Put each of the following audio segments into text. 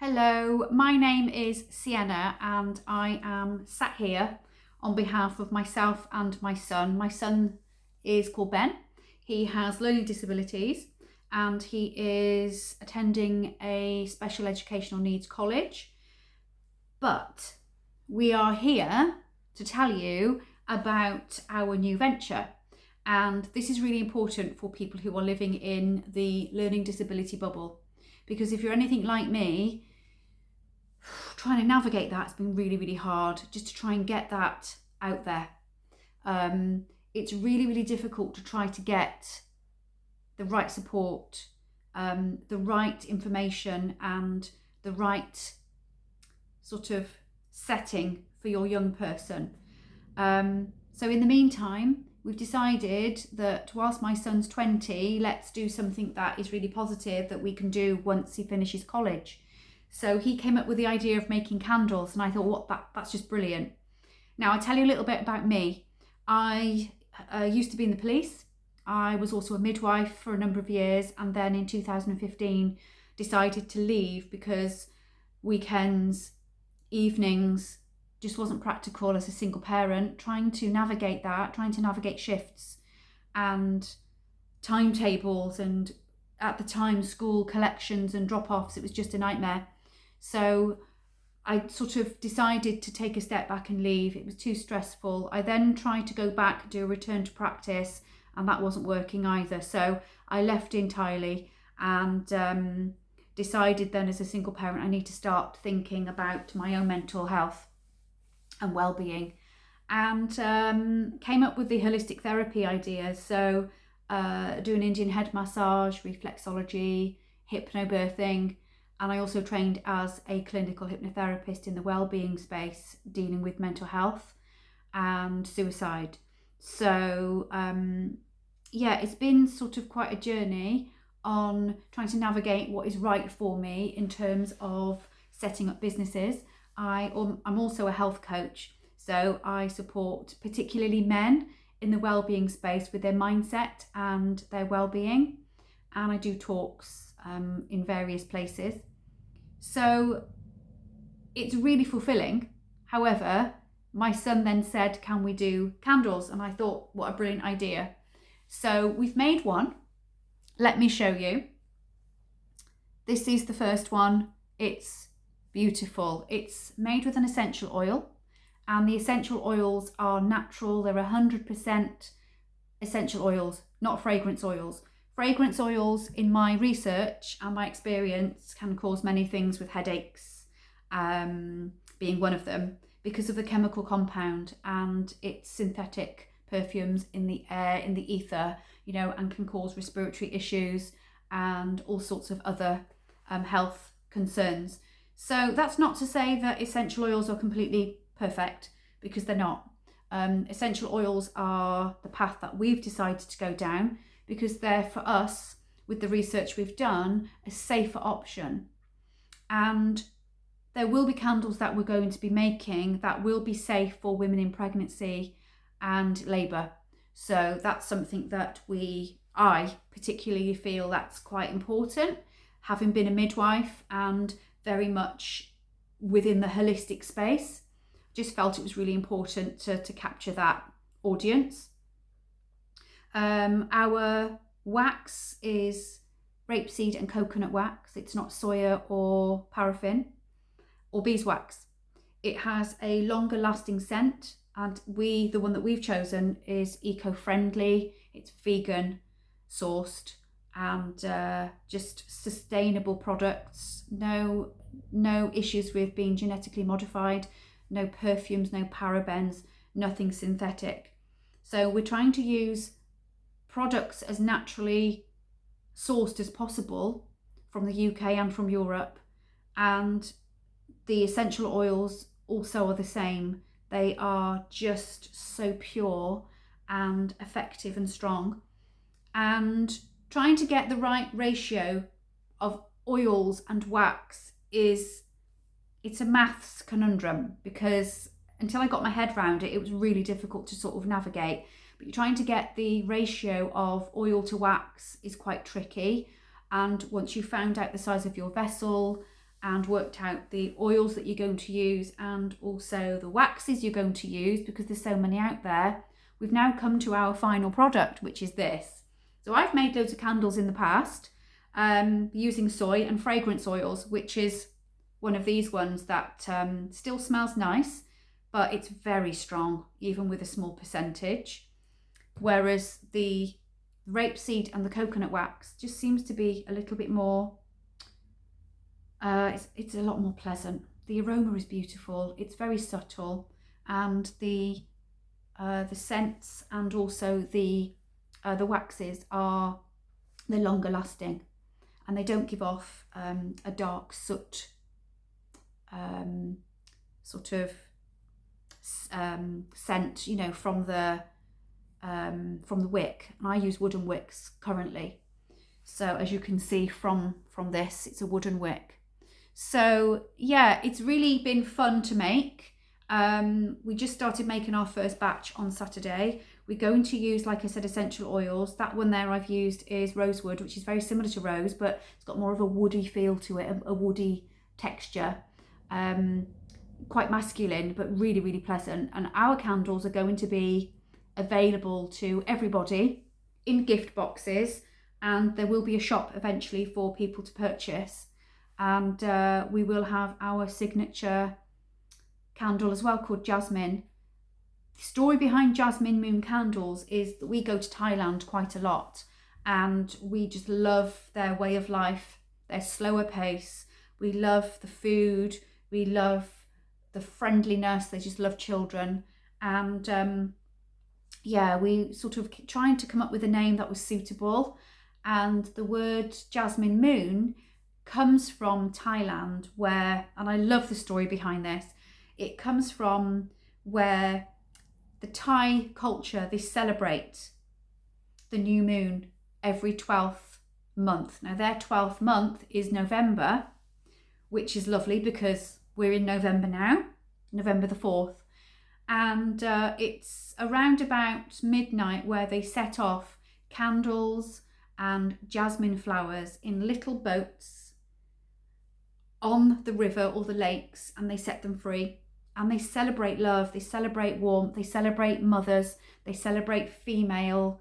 Hello, my name is Sienna and I am sat here on behalf of myself and my son. My son is called Ben. He has learning disabilities and he is attending a special educational needs college. But we are here to tell you about our new venture. And this is really important for people who are living in the learning disability bubble. Because if you're anything like me, trying to navigate that's been really, really hard just to try and get that out there. It's really, really difficult to try to get the right support, the right information and the right sort of setting for your young person. So in the meantime, we've decided that whilst my son's 20, let's do something that is really positive that we can do once he finishes college. So he came up with the idea of making candles and I thought, that's just brilliant. Now, I'll tell you a little bit about me. I used to be in the police. I was also a midwife for a number of years and then in 2015 decided to leave because weekends, evenings just wasn't practical as a single parent, trying to navigate shifts and timetables and at the time school collections and drop-offs. It was just a nightmare. So I sort of decided to take a step back and leave. It was too stressful. I then tried to go back, do a return to practice, and that wasn't working either. So I left entirely and decided then as a single parent I need to start thinking about my own mental health and well-being, and came up with the holistic therapy idea. So do an Indian head massage, reflexology, hypnobirthing, and I also trained as a clinical hypnotherapist in the wellbeing space, dealing with mental health and suicide. So it's been sort of quite a journey on trying to navigate what is right for me in terms of setting up businesses. I'm also a health coach, so I support particularly men in the wellbeing space with their mindset and their well-being, and I do talks in various places. So it's really fulfilling. However, my son then said, can we do candles? And I thought, what a brilliant idea. So we've made one. Let me show you. This is the first one. It's beautiful. It's made with an essential oil, and the essential oils are natural. They're 100% essential oils, not fragrance oils. Fragrance oils, in my research and my experience, can cause many things, with headaches being one of them, because of the chemical compound and its synthetic perfumes in the air, in the ether, and can cause respiratory issues and all sorts of other health concerns. So that's not to say that essential oils are completely perfect, because they're not. Essential oils are the path that we've decided to go down because they're, for us, with the research we've done, a safer option. And there will be candles that we're going to be making that will be safe for women in pregnancy and labour. So that's something that I particularly feel that's quite important, having been a midwife and very much within the holistic space. Just felt it was really important to capture that audience. Our wax is rapeseed and coconut wax. It's not soya or paraffin or beeswax. It has a longer lasting scent, and the one that we've chosen is eco-friendly. It's vegan sourced and just sustainable products. No issues with being genetically modified, no perfumes, no parabens, nothing synthetic. So we're trying to use products as naturally sourced as possible from the UK and from Europe, and the essential oils also are the same. They are just so pure and effective and strong, and trying to get the right ratio of oils and wax it's a maths conundrum, because until I got my head around it, it was really difficult to sort of navigate. But you're trying to get the ratio of oil to wax is quite tricky. And once you've found out the size of your vessel and worked out the oils that you're going to use and also the waxes you're going to use, because there's so many out there, we've now come to our final product, which is this. So I've made loads of candles in the past using soy and fragrance oils, which is one of these ones that still smells nice, but it's very strong, even with a small percentage. Whereas the rapeseed and the coconut wax just seems to be a little bit more, it's a lot more pleasant. The aroma is beautiful, it's very subtle, and the scents and also the waxes they're longer lasting, and they don't give off a dark soot sort of scent, you know, from the wick. And I use wooden wicks currently, so as you can see from this, it's a wooden wick. So yeah, it's really been fun to make. We just started making our first batch on Saturday. We're going to use, like I said, essential oils. That one there I've used is rosewood, which is very similar to rose, but it's got more of a woody feel to it, a woody texture. Quite masculine, but really, really pleasant. And our candles are going to be available to everybody in gift boxes, and there will be a shop eventually for people to purchase. And we will have our signature candle as well, called Jasmine. The story behind Jasmine Moon candles is that we go to Thailand quite a lot, and we just love their way of life, their slower pace. We love the food, we love the friendliness, they just love children. And yeah, we sort of trying to come up with a name that was suitable. And the word Jasmine Moon comes from Thailand, where, and I love the story behind this, it comes from where the Thai culture, they celebrate the new moon every 12th month. Now their 12th month is November, which is lovely because we're in November now, November the 4th. And it's around about midnight where they set off candles and jasmine flowers in little boats on the river or the lakes, and they set them free. And they celebrate love, they celebrate warmth, they celebrate mothers, they celebrate female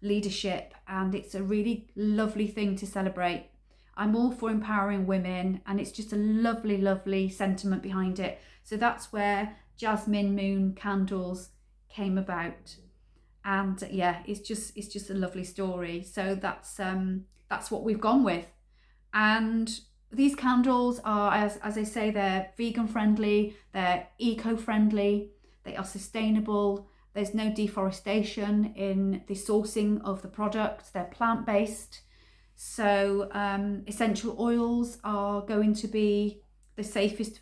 leadership, and it's a really lovely thing to celebrate. I'm all for empowering women, and it's just a lovely, lovely sentiment behind it. So that's where Jasmine Moon candles came about. And yeah, it's just a lovely story. So that's what we've gone with. And these candles are, as I say, they're vegan friendly, they're eco-friendly, they are sustainable. There's no deforestation in the sourcing of the products. They're plant-based. So essential oils are going to be the safest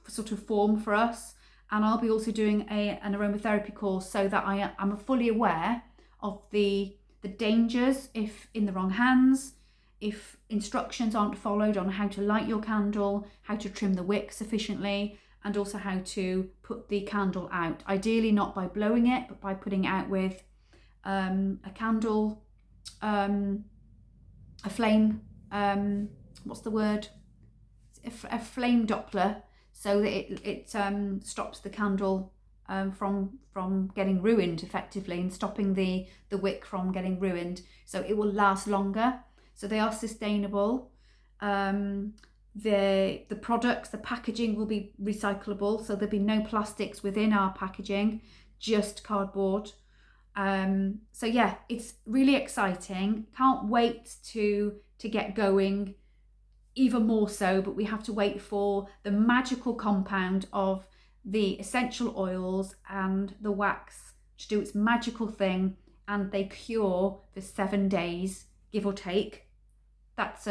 sort of form for us. And I'll be also doing an aromatherapy course, so that I'm fully aware of the dangers if in the wrong hands, if instructions aren't followed on how to light your candle, how to trim the wick sufficiently, and also how to put the candle out. Ideally not by blowing it, but by putting it out with a candle, a flame, what's the word? A flame Doppler, so that it stops the candle from getting ruined effectively, and stopping the wick from getting ruined, so it will last longer. So they are sustainable. The products, the packaging will be recyclable, so there'll be no plastics within our packaging, just cardboard. So yeah, it's really exciting. Can't wait to get going even more so, but we have to wait for the magical compound of the essential oils and the wax to do its magical thing, and they cure for 7 days, give or take. That's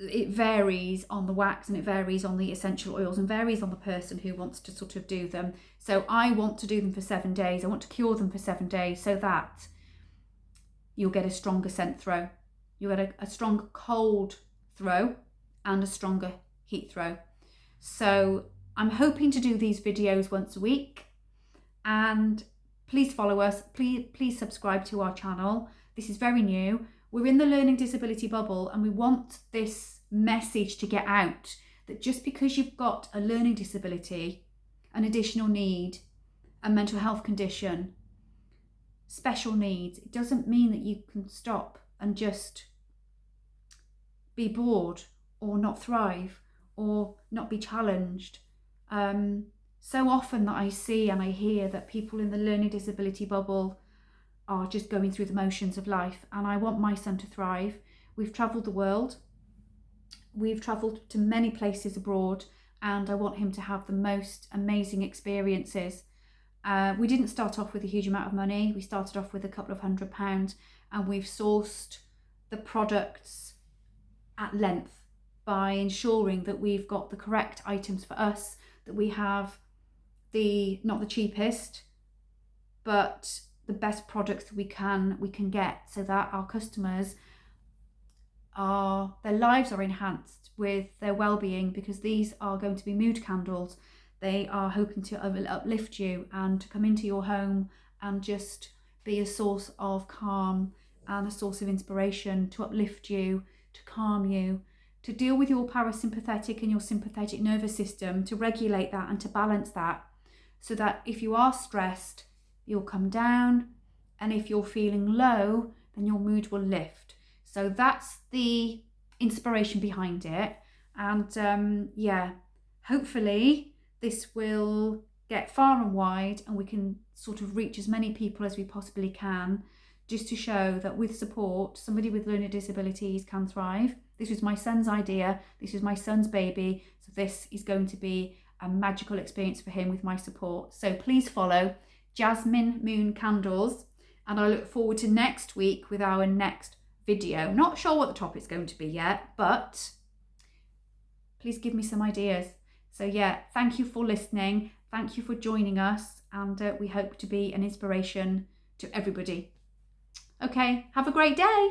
it varies on the wax, and it varies on the essential oils, and varies on the person who wants to sort of do them. So I want to do them for 7 days. I want to cure them for 7 days, so that you'll get a stronger scent throw. You'll get a stronger cold throw and a stronger heat throw. So I'm hoping to do these videos once a week, and please follow us. Please subscribe to our channel. This is very new. we're in the learning disability bubble, and we want this message to get out that just because you've got a learning disability, an additional need, a mental health condition, special needs, it doesn't mean that you can stop and just be bored or not thrive or not be challenged. So often that I see and I hear that people in the learning disability bubble are just going through the motions of life, and I want my son to thrive. We've travelled the world, we've travelled to many places abroad, and I want him to have the most amazing experiences. We didn't start off with a huge amount of money. We started off with a couple of £100, and we've sourced the products at length by ensuring that we've got the correct items for us, that we have not the cheapest, but the best products that we can get, so that our customers their lives are enhanced with their well-being, because these are going to be mood candles. They are hoping to uplift you and to come into your home and just be a source of calm and a source of inspiration, to uplift you, to calm you, to deal with your parasympathetic and your sympathetic nervous system, to regulate that and to balance that, so that if you are stressed, you'll come down, and if you're feeling low, then your mood will lift. So that's the inspiration behind it. And hopefully this will get far and wide, and we can sort of reach as many people as we possibly can, just to show that with support, somebody with learning disabilities can thrive. This was my son's idea. This is my son's baby. So this is going to be a magical experience for him with my support. So please follow Jasmine Moon Candles, and I look forward to next week with our next video. Not sure what the topic's going to be yet, but please give me some ideas. So yeah, thank you for listening. Thank you for joining us, and we hope to be an inspiration to everybody. Okay, have a great day.